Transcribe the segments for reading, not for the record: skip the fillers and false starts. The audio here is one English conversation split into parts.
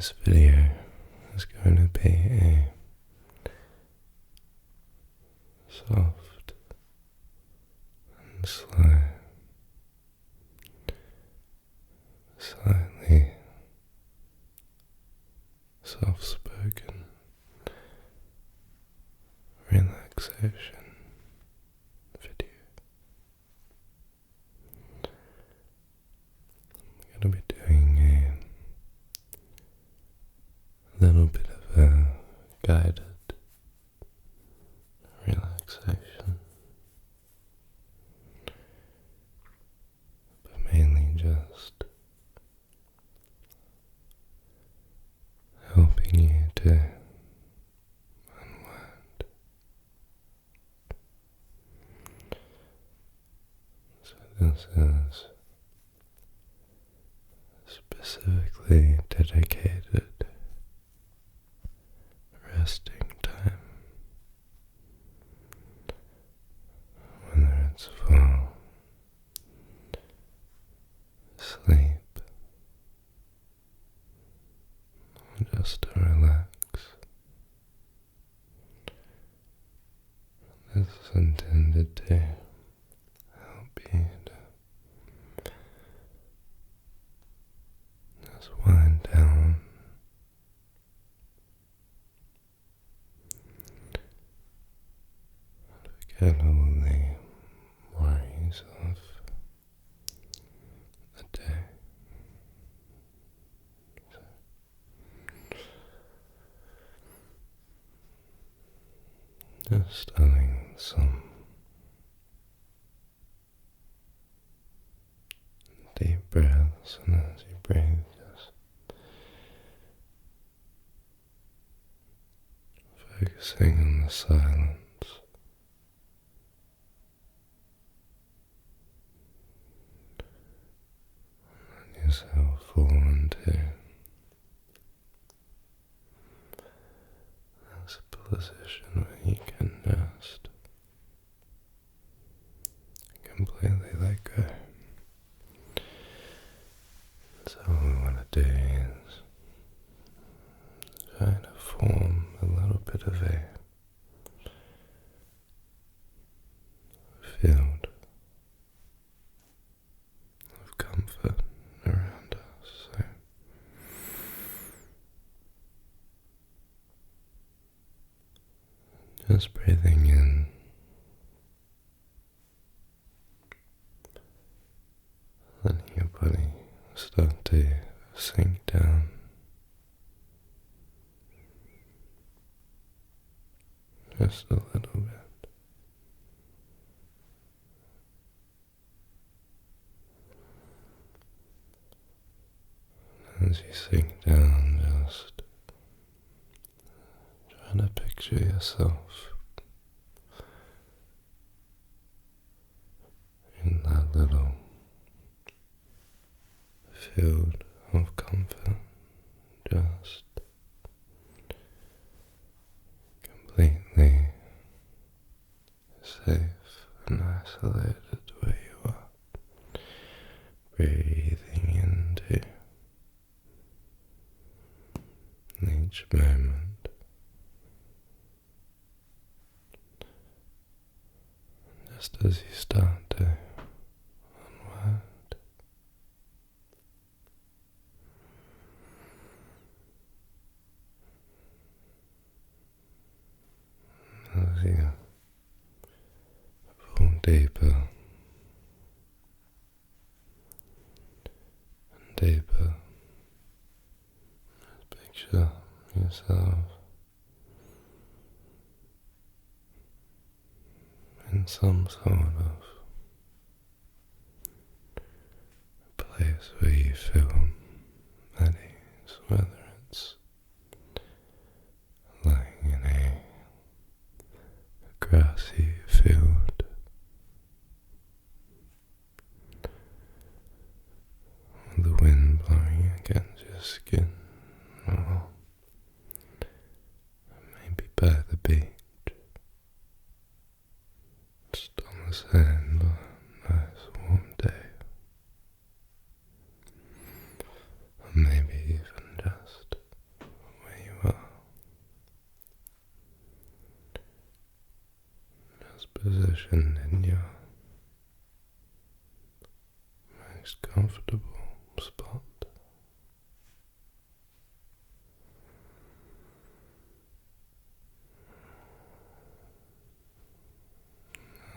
This video is going to be a soft and slow, slightly soft-spoken relaxation video. I'm going to be doing a little bit of a guided relaxation, but mainly just helping you to unwind. So this is specifically dedicated resting time, whether it's for sleep or just to relax. This is intended to help you to just wind down, forget all the worries of the day. Just starting with some deep breaths, and as you breathe, just focusing on the silence. Let yourself fall into this position where you can just completely let go. So what we want to do is try to form a little bit of a field of comfort around us. So just breathing in, letting your body start to sink down, just a little bit. As you sink down, just try to picture yourself in that little field of comfort, just completely safe and isolated where you are, breathing into each moment, just as you start to unwind. As you fall deeper and deeper, just picture yourself in some sort of place where you feel at ease, whether it's lying in a grassy field, or the wind blowing against your skin, or maybe by the beach, just on the sand on a nice warm day, or maybe even just position in your most comfortable spot.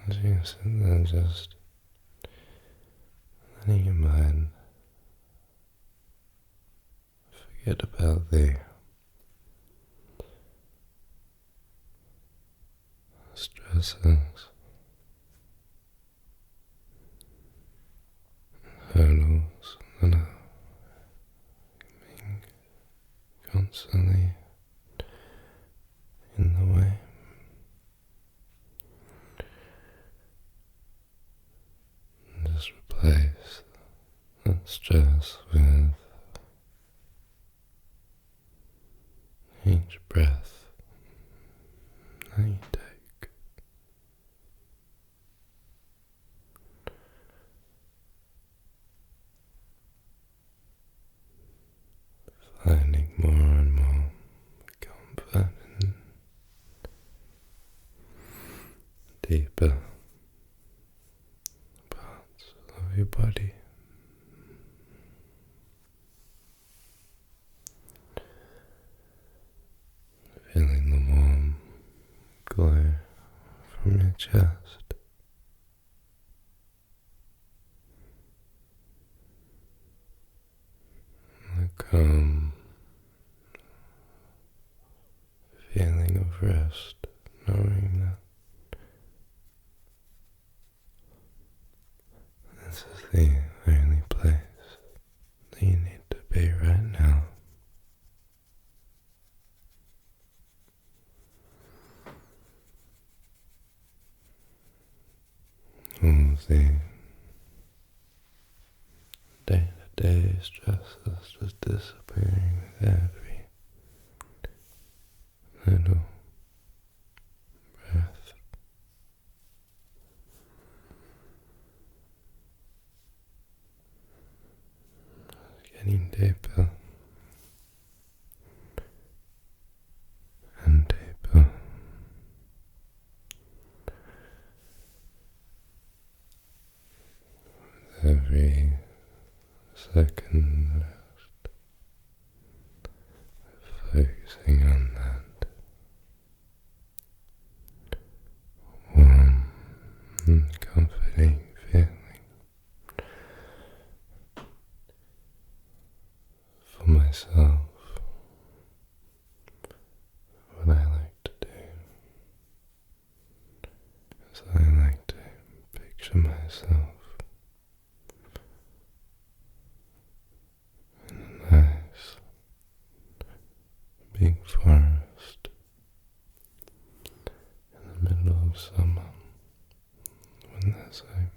As you sit there, just letting your mind forget about the stresses, hurdles that are being constantly in the way. And just replace that stress with each breath that you take. Finding more and more comfort in deeper parts of your body. Feeling the warm glow from your chest. The calm feeling of rest, knowing that this is the only place that you need to be right now. All of the day-to-day stresses just disappearing with every little breath. Getting deeper and deeper. With every second focusing on that warm and comforting feeling. For myself, what I like to do is I like to picture myself in a nice big forest in the middle of summer when there's a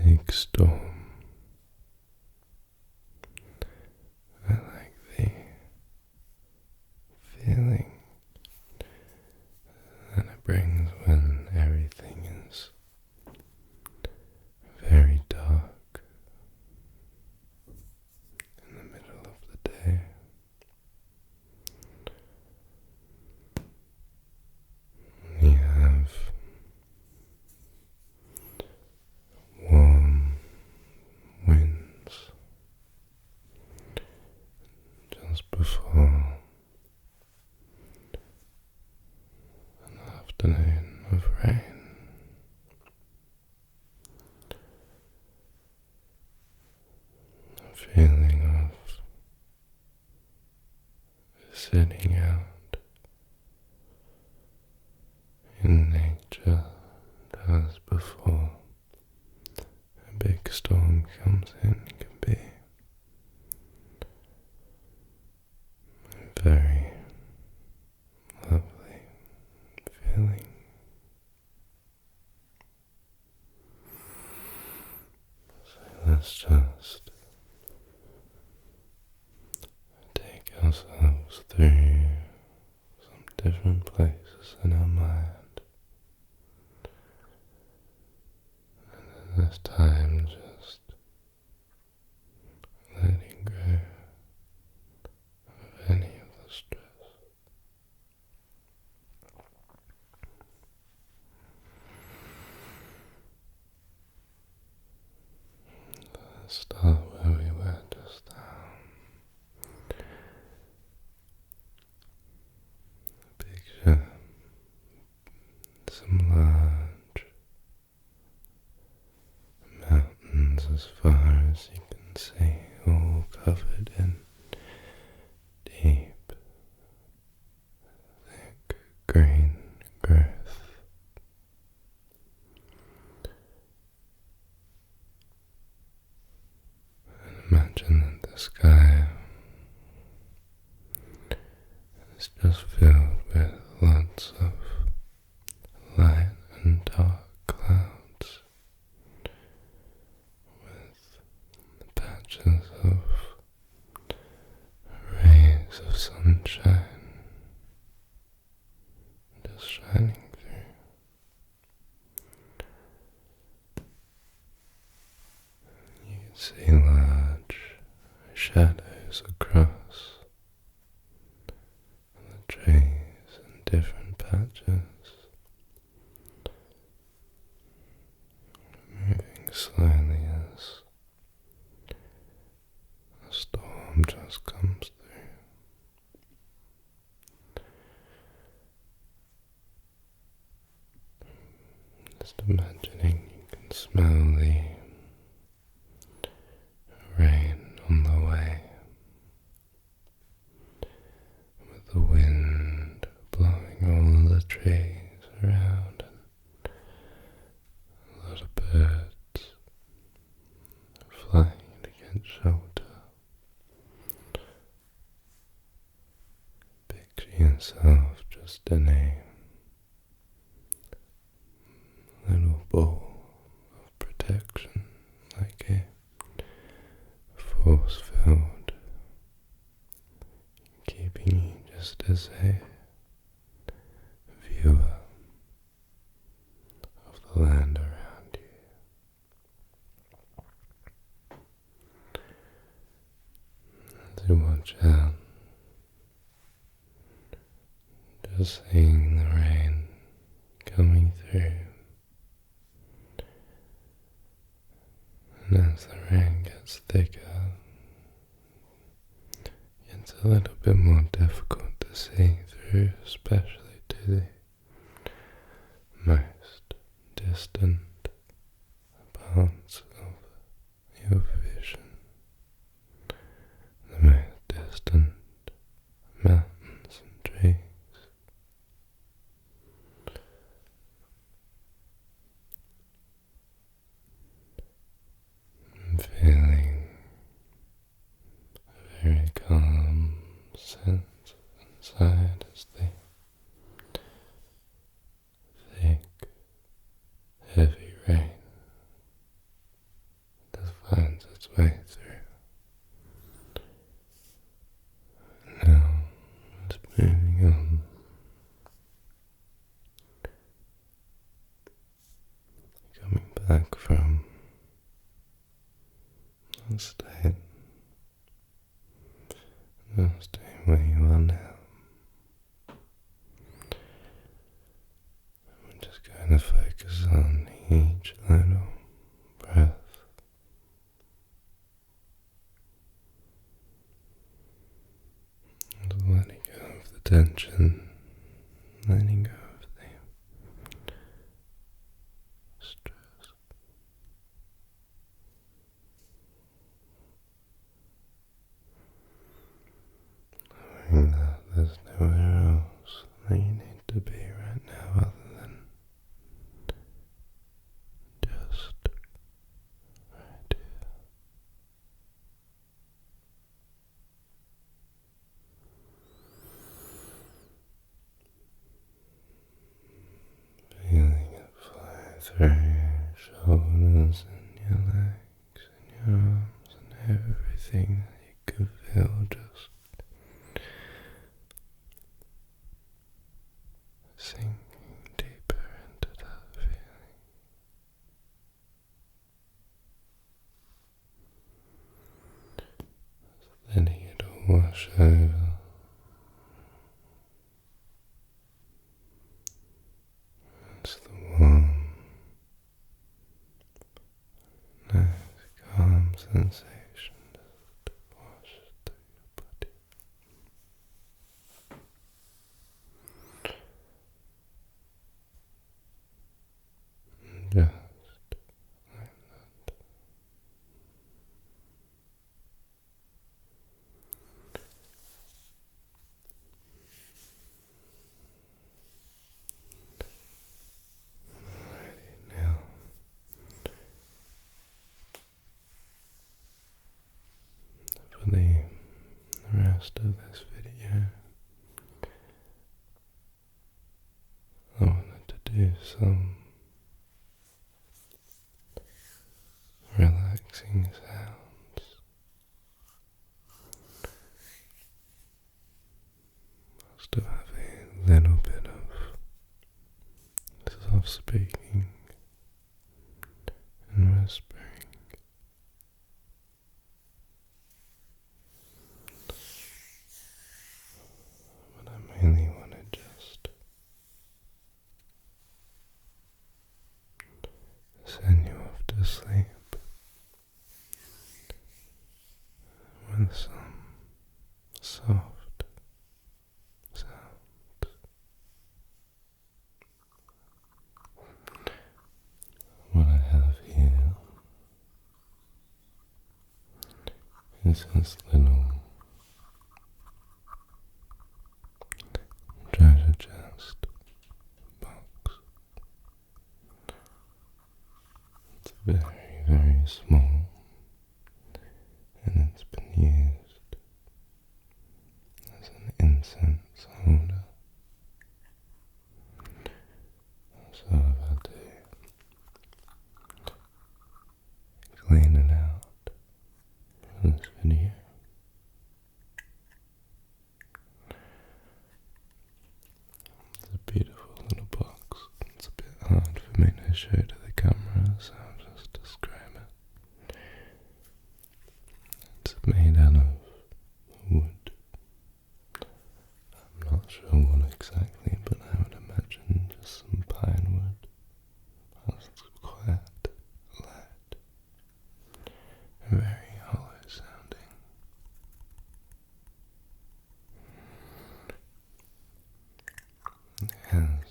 big storm. I like the feeling that it brings when everything is very dark in the middle of the day. You have warm winds just before an afternoon of rain. A feeling of sitting out in nature as before a big storm comes in can be a very lovely feeling. So let's just take ourselves through some different places in our mind. And this time just letting go of any of the stress. start where we were just now. Picture some large mountains as far as you can see, all covered in deep, thick green growth. Imagine that the sky is just filled with lots of light and dark clouds, with patches of rays of sunshine just shining through. You can see large shadows across the trees in different patches, moving slowly as a storm just comes through. Just imagining you can smell the rain on the way, with the wind blowing all the trees around and a lot of birds flying to get shelter. Picture yourself just in a little ball of protection, like a force field, keeping you just as a viewer of the land around you. As you watch out, just seeing the rain coming through. And as the rain gets thicker, it's a little bit more difficult to see through, especially to the most distant parts of your vision, the most distant mountains and trees. I'm feeling a very calm sense inside as the thick, heavy rain just finds its way through. Now, just moving on, coming back from that state, just staying where you are now. We're just going to focus on each little breath. Just letting go of the tension, letting go of the stress. Knowing that there's nowhere else that you need to be right now other than just right here. Feeling it fly through your shoulders and your legs and your arms and everything that you can feel just sinking deeper into that feeling. Letting it all wash over. It's the warm, nice, calm sensation just washes through your body. Just like that. Alrighty, now for the rest of this video, I wanted to do some relaxing sounds. I still have a little bit of soft speaking and whispering. But I mainly want to just send you off to sleep with some soft sounds. What I have here is this little treasure chest box. It's very, very small, and it's been used as an incense holder. So I've had to clean it out for this video. It's a beautiful little box. It's a bit hard for me to show to the camera, so I'll just describe it. It's made out of wood. I'm not sure what exactly, but I would imagine just some pine wood. It's quite light, very hollow sounding. It has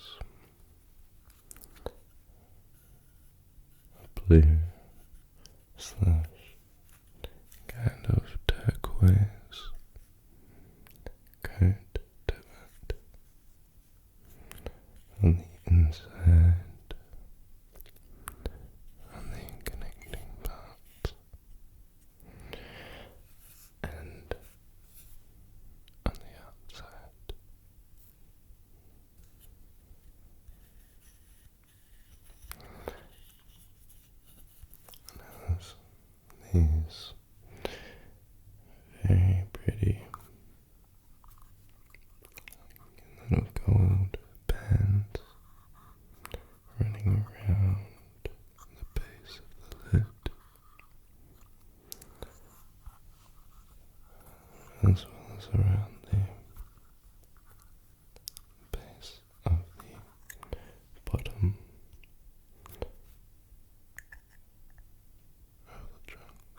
a blue slash kind of turquoise coat to it on the inside, on the connecting parts, and on the outside. And it has these very pretty little gold bands running around the base of the lid, as well as around the base of the bottom of the trunk.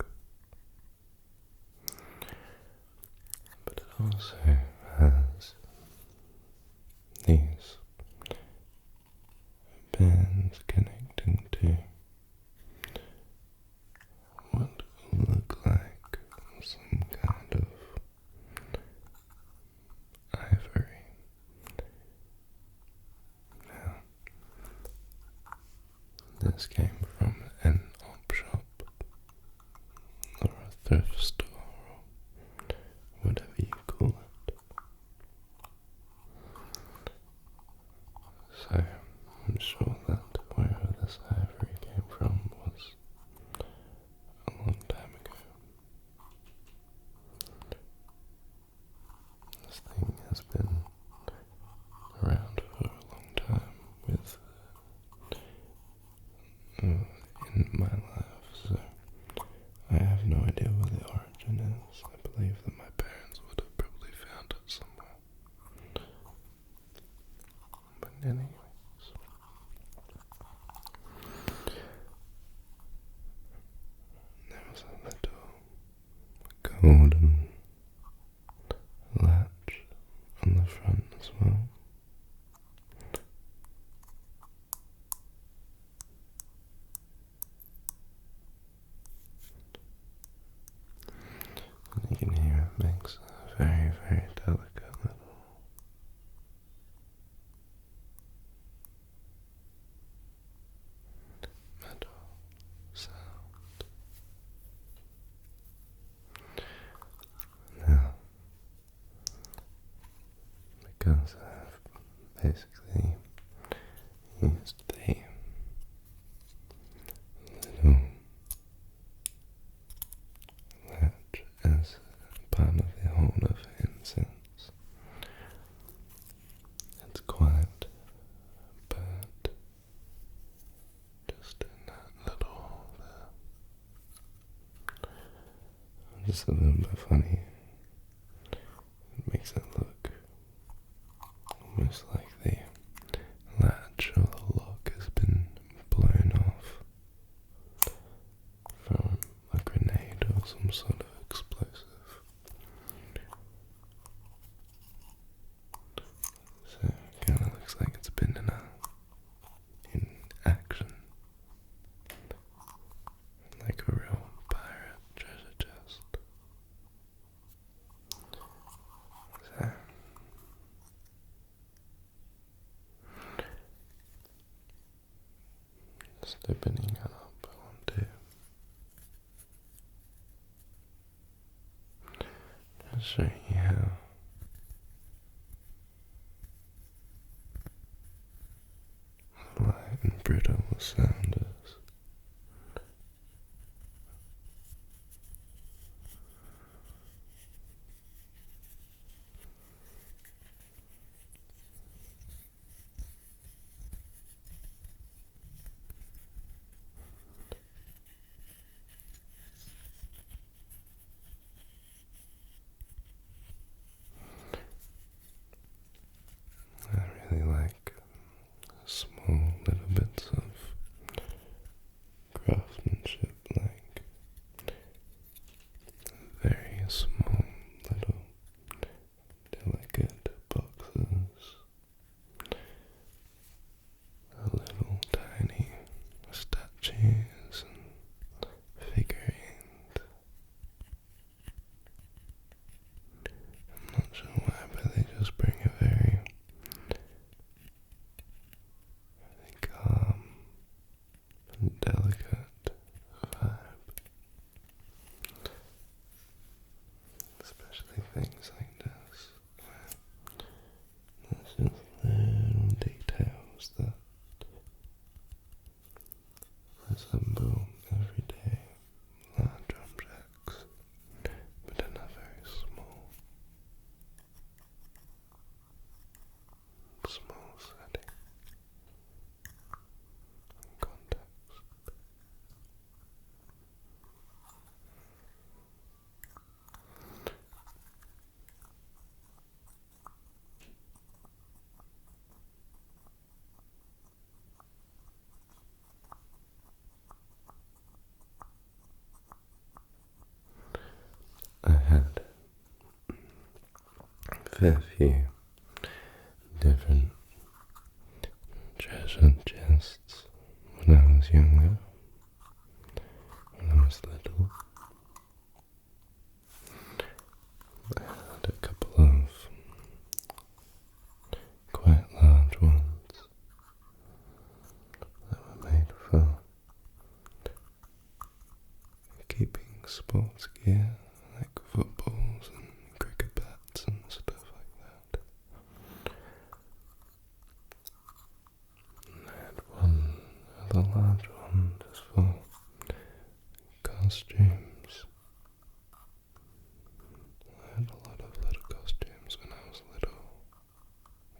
But it also has these bands connecting to what look like some kind of ivory. Now, this came from an op shop or a thrift store or whatever you call it. So I'm sure that wherever this ivory came from was a long time ago. This thing has been around for a long time with in my life, so I have no idea where the origin wooden latch on the front as well. And you can hear it makes a very, very delicate little metal sound. Now, because I've basically used the little latch as part of the whole of incense, it's quite burnt just in that little hole there. Just a little bit funny. It makes it look almost like the latch or the lock has been blown off from a grenade or some sort of explosive. So it kind of looks like it's been in action, like a real pirate treasure chest. So just opening it up, I want to just show you how light and brittle the sound is. I really like small little bits of craftsmanship, like very small little delicate boxes, little tiny statues and figurines. I'm not sure why, but they just bring a very calm and delicate vibe. Especially things like this, where there's just little details that resemble everyday large objects, but in a very small setting and context. I had a fair few different treasure chests when I was younger, when I was little. I had a couple of quite large ones that were made for keeping sports gear, like footballs and cricket bats and stuff like that. And I had one other large one just for costumes. I had a lot of little costumes when I was little.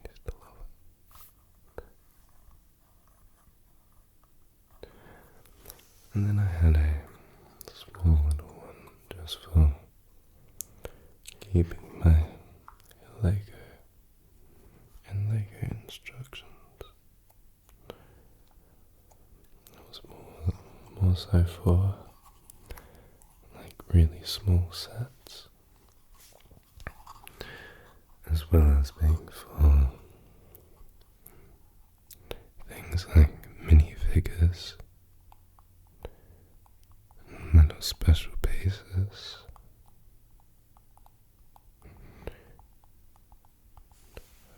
I used to love it. And then I had a small little one just for keeping my Lego and Lego instructions. It was more so for like really small sets, as well as being for things like minifigures, little special pieces.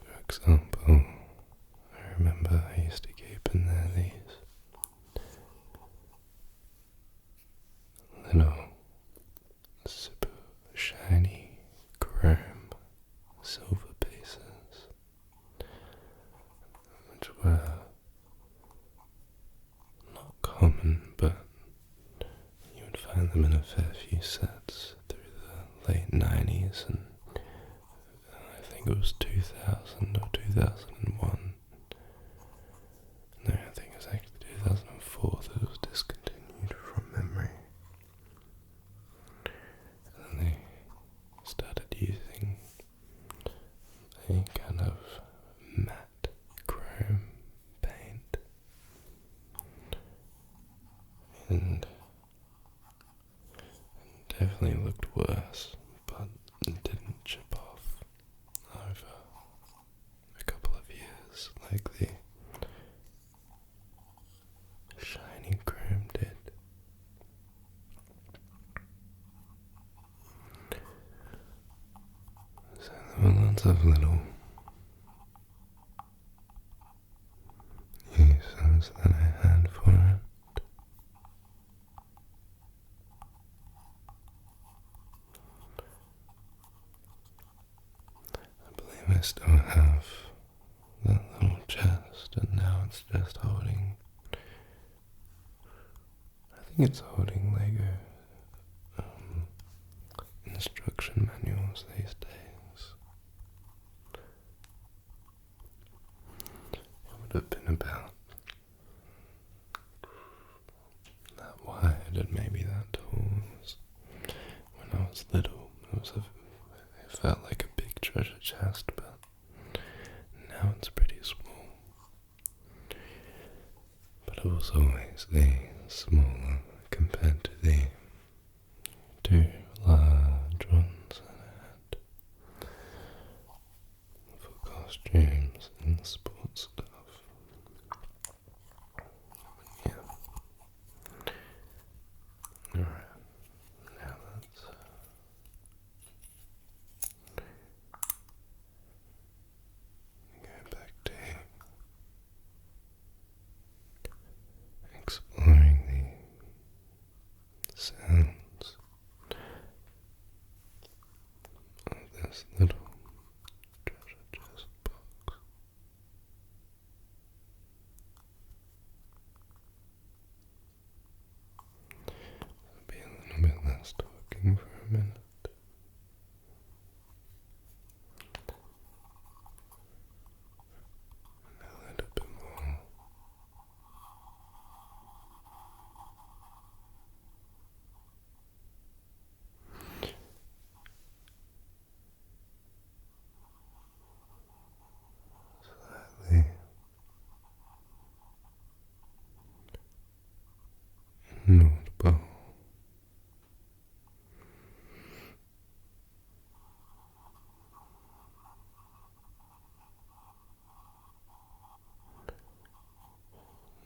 For example, I remember I used to keep in there these little super shiny chrome silver pieces, which were not common, but you would find them in a fair few sets through the late 90s, and I think it was 2000 or 2001. No, I think it was actually 2004 that it was discontinued from memory. And they started using a kind of matte chrome paint, and it definitely looked worse, but it didn't chip off over a couple of years like the shiny chrome did. So there were lots of little uses that I had for it. I believe I still have that little chest, and now it's just holding, I think it's holding Lego instruction manuals these days. It would have been about that wide and maybe that tall. When I was little, it felt like a big treasure chest, but now it's pretty small. But it was always the smaller compared to the two large ones that I had for costumes and sports stuff. Yeah. Alright, now let's go back to exploring the sounds of this little treasure chest box. I'll be a little bit less talking for a minute. And a little bit more. Slightly inaudible.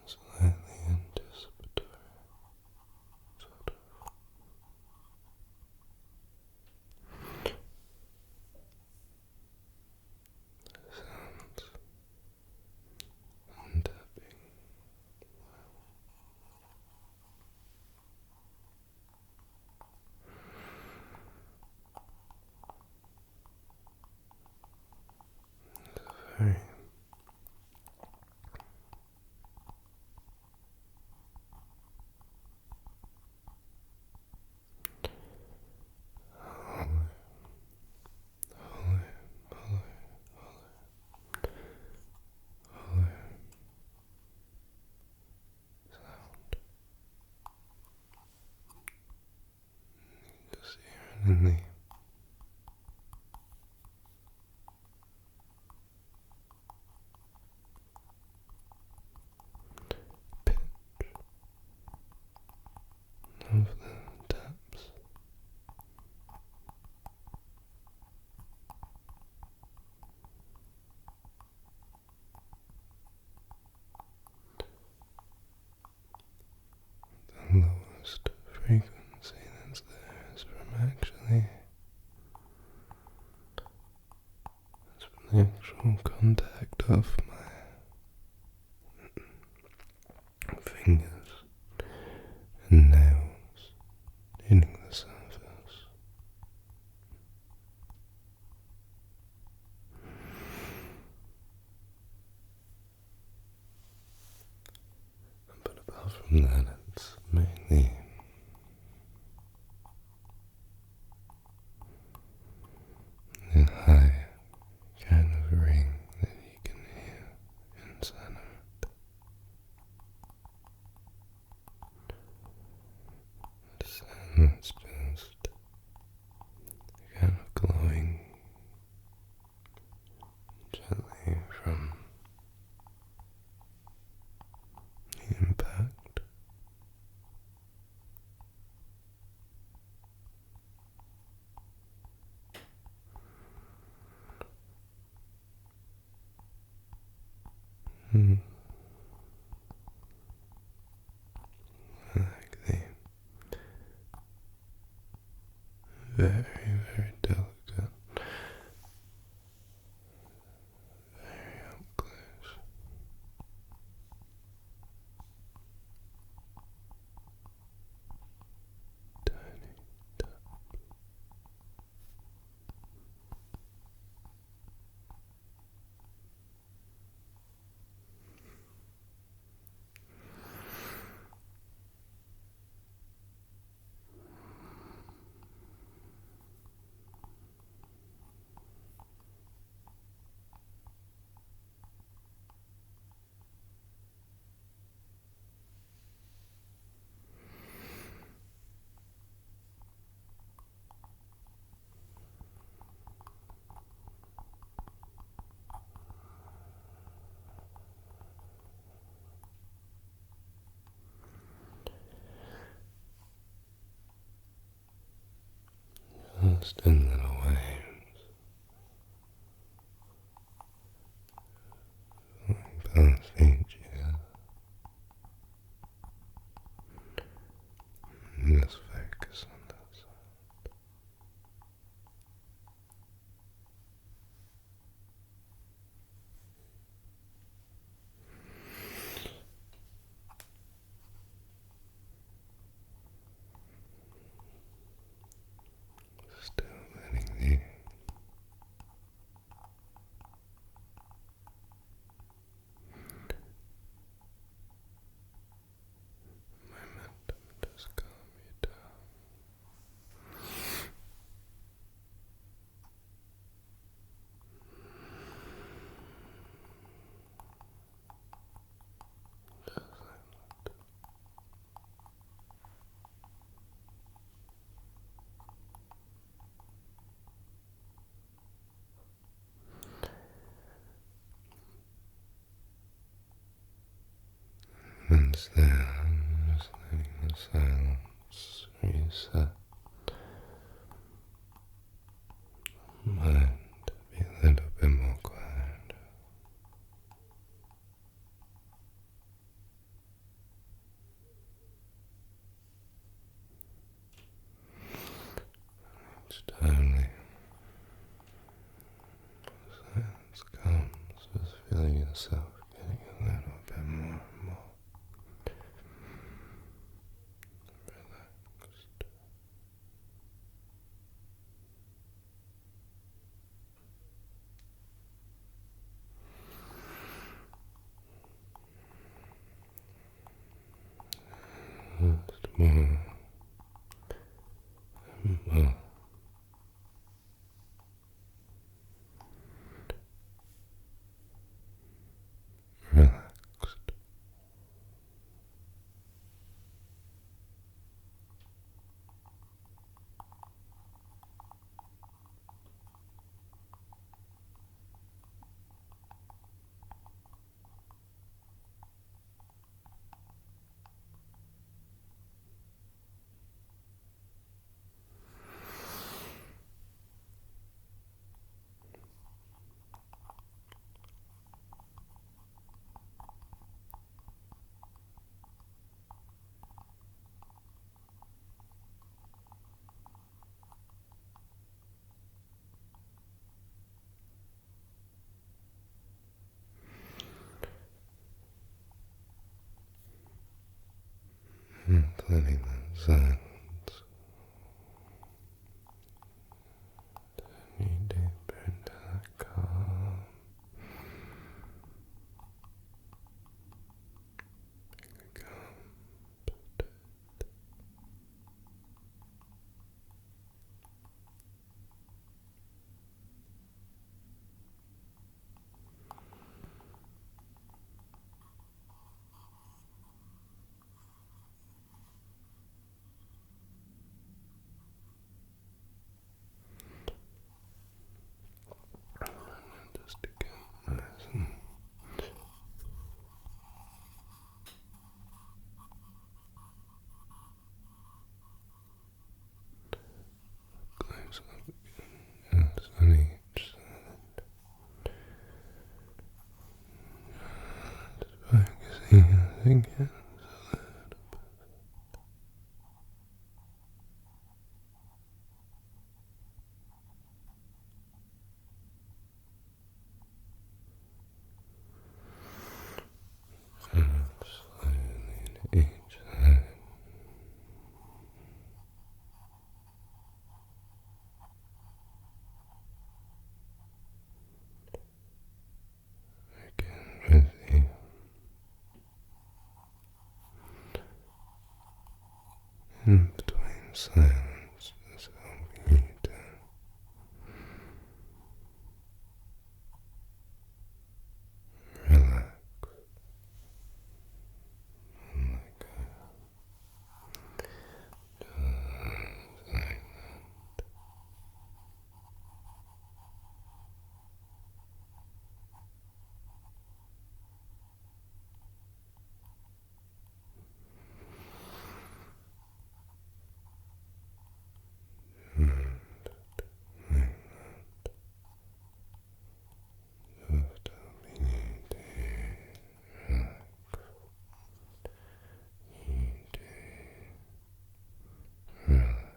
Slightly anticipatory, sort of sounds and tapping. Very hollow, hollow, hollow, hollow sound. Just hear it in the pitch of the taps. that it's mainly a high kind of ring that you can hear inside of it. And it's just kind of glowing gently from the impact. Hmm. Like the very, very delicate, very up close, tiny touch. Just in little waves, both each ear. Just focus on this. Still letting the momentum just calm you down. Once there, just letting the silence reset. Mind be a little bit more quiet. Each time the silence comes, just feeling yourself getting a little bit more and more relaxed. Just more and more relaxed. And letting that silence turn you deeper into that calm, calm times on each side. Just focusing us against a little bit. Slowly to each side. Again with you. In between silence, just helping you to relax and let go. Just like that. Just helping you to relax. You to relax.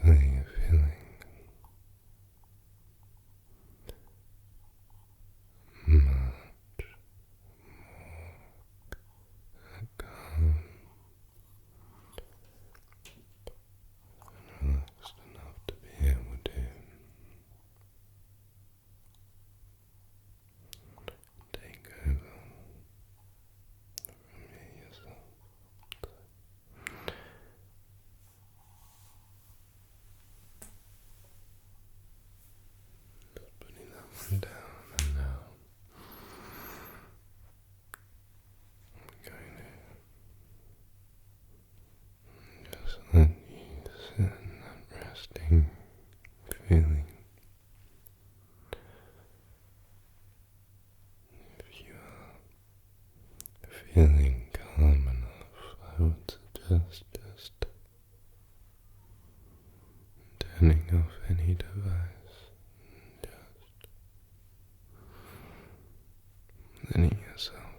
Feeling much calm and relaxed enough to be able to take over from you yourself. Just putting that one down, and now I'm going to just let you sit in that resting feeling. If you are feeling calm enough, I would suggest just turning off any device, just letting yourself